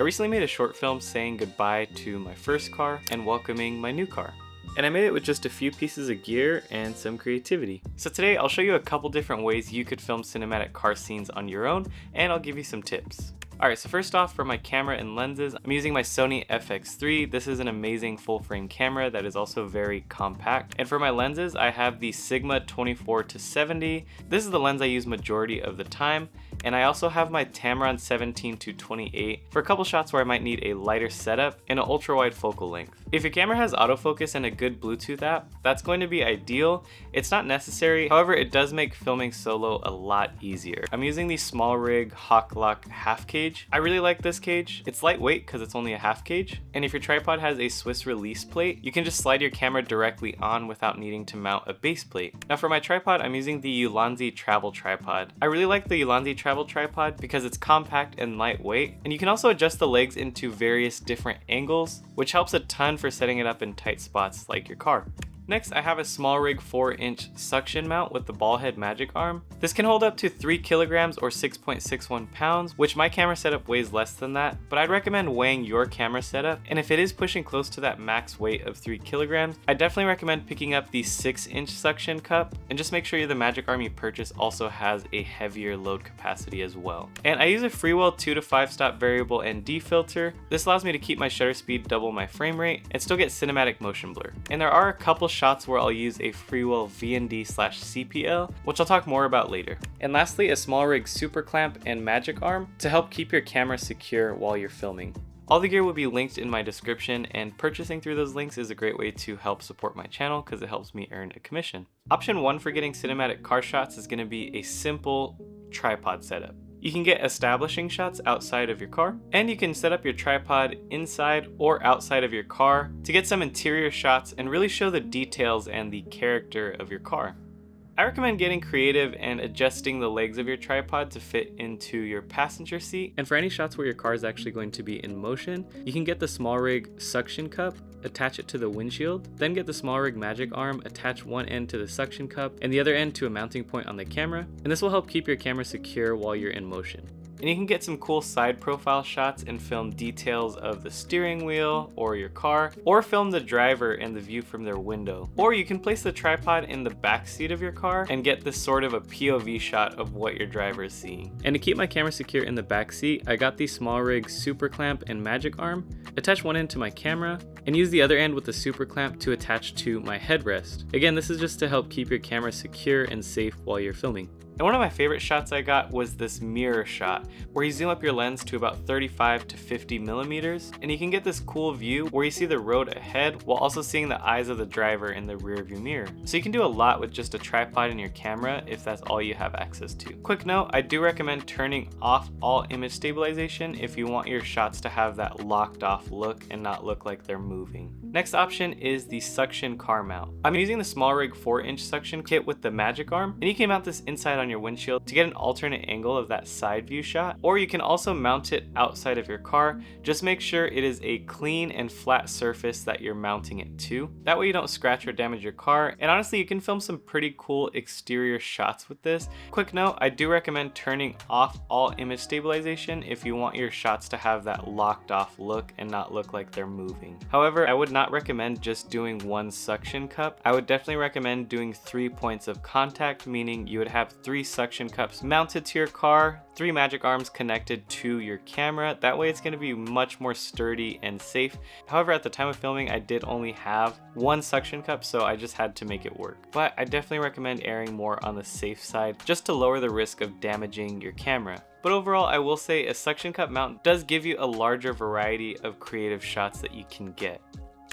recently made a short film saying goodbye to my first car and welcoming my new car. And I made it with just a few pieces of gear and some creativity. So today I'll show you a couple different ways you could film cinematic car scenes on your own, and I'll give you some tips. Alright, so first off, for my camera and lenses, I'm using my Sony FX3. This is an amazing full frame camera that is also very compact. And for my lenses, I have the Sigma 24-70. This is the lens I use majority of the time. And I also have my Tamron 17-28 for a couple shots where I might need a lighter setup and an ultra wide focal length. If your camera has autofocus and a good Bluetooth app, that's going to be ideal. It's not necessary, however it does make filming solo a lot easier. I'm using the SmallRig Hawk Lock half cage. I really like this cage. It's lightweight because it's only a half cage, and if your tripod has a Swiss release plate, you can just slide your camera directly on without needing to mount a base plate. Now for my tripod, I'm using the Ulanzi travel tripod. I really like the Ulanzi travel tripod because it's compact and lightweight, and you can also adjust the legs into various different angles, which helps a ton for setting it up in tight spots like your car. Next, I have a SmallRig 4-inch suction mount with the ball head magic arm. This can hold up to 3 kilograms or 6.61 pounds, which my camera setup weighs less than that, but I'd recommend weighing your camera setup, and if it is pushing close to that max weight of 3 kilograms, I definitely recommend picking up the 6-inch suction cup, and just make sure the magic arm you purchase also has a heavier load capacity as well. And I use a Freewell 2 to 5 stop variable ND filter. This allows me to keep my shutter speed double my frame rate and still get cinematic motion blur. And there are a couple shots where I'll use a Freewell VND/CPL, which I'll talk more about later. And lastly, a SmallRig super clamp and magic arm to help keep your camera secure while you're filming. All the gear will be linked in my description, and purchasing through those links is a great way to help support my channel because it helps me earn a commission. Option 1 for getting cinematic car shots is going to be a simple tripod setup. You can get establishing shots outside of your car, and you can set up your tripod inside or outside of your car to get some interior shots and really show the details and the character of your car. I recommend getting creative and adjusting the legs of your tripod to fit into your passenger seat. And for any shots where your car is actually going to be in motion, you can get the SmallRig suction cup, attach it to the windshield, then get the SmallRig magic arm, attach one end to the suction cup and the other end to a mounting point on the camera, and this will help keep your camera secure while you're in motion. And you can get some cool side profile shots and film details of the steering wheel or your car, or film the driver and the view from their window. Or you can place the tripod in the back seat of your car and get this sort of a POV shot of what your driver is seeing. And to keep my camera secure in the back seat, I got the SmallRig super clamp and magic arm, attach one end to my camera, and use the other end with the super clamp to attach to my headrest. Again, this is just to help keep your camera secure and safe while you're filming. And one of my favorite shots I got was this mirror shot, where you zoom up your lens to about 35 to 50 millimeters, and you can get this cool view where you see the road ahead while also seeing the eyes of the driver in the rear view mirror. So you can do a lot with just a tripod in your camera if that's all you have access to. Quick note, I do recommend turning off all image stabilization if you want your shots to have that locked off look and not look like they're moving. Next option is the suction car mount. I'm using the SmallRig 4-inch suction kit with the magic arm, and you can mount this inside on your windshield to get an alternate angle of that side view shot, or you can also mount it outside of your car. Just make sure it is a clean and flat surface that you're mounting it to. That way you don't scratch or damage your car, and honestly you can film some pretty cool exterior shots with this. Quick note, I do recommend turning off all image stabilization if you want your shots to have that locked off look and not look like they're moving. However, I would not recommend just doing one suction cup. I would definitely recommend doing 3 points of contact, meaning you would have 3 suction cups mounted to your car, 3 magic arms connected to your camera. That way it's going to be much more sturdy and safe. However, at the time of filming, I did only have 1 suction cup, so I just had to make it work. But I definitely recommend erring more on the safe side just to lower the risk of damaging your camera. But overall, I will say a suction cup mount does give you a larger variety of creative shots that you can get.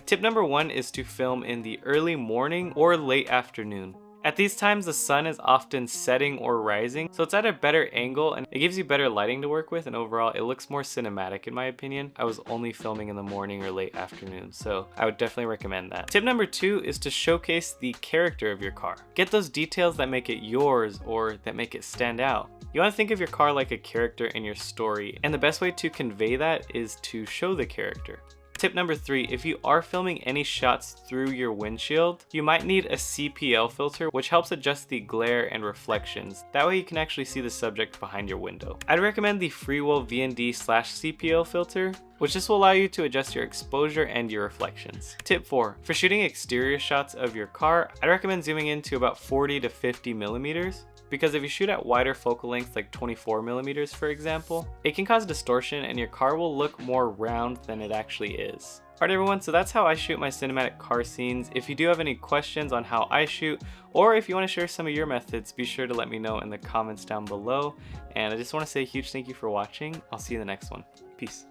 Tip number 1 is to film in the early morning or late afternoon. At these times, the sun is often setting or rising, so it's at a better angle and it gives you better lighting to work with, and overall it looks more cinematic in my opinion. I was only filming in the morning or late afternoon, so I would definitely recommend that. Tip number 2 is to showcase the character of your car. Get those details that make it yours or that make it stand out. You want to think of your car like a character in your story, and the best way to convey that is to show the character. Tip number 3, if you are filming any shots through your windshield, you might need a CPL filter, which helps adjust the glare and reflections. That way you can actually see the subject behind your window. I'd recommend the Freewell VND/CPL filter, which just will allow you to adjust your exposure and your reflections. Tip 4, for shooting exterior shots of your car, I'd recommend zooming in to about 40 to 50 millimeters. Because if you shoot at wider focal lengths like 24 millimeters for example, it can cause distortion and your car will look more round than it actually is. Alright everyone, so that's how I shoot my cinematic car scenes. If you do have any questions on how I shoot, or if you want to share some of your methods, be sure to let me know in the comments down below. And I just want to say a huge thank you for watching. I'll see you in the next one. Peace.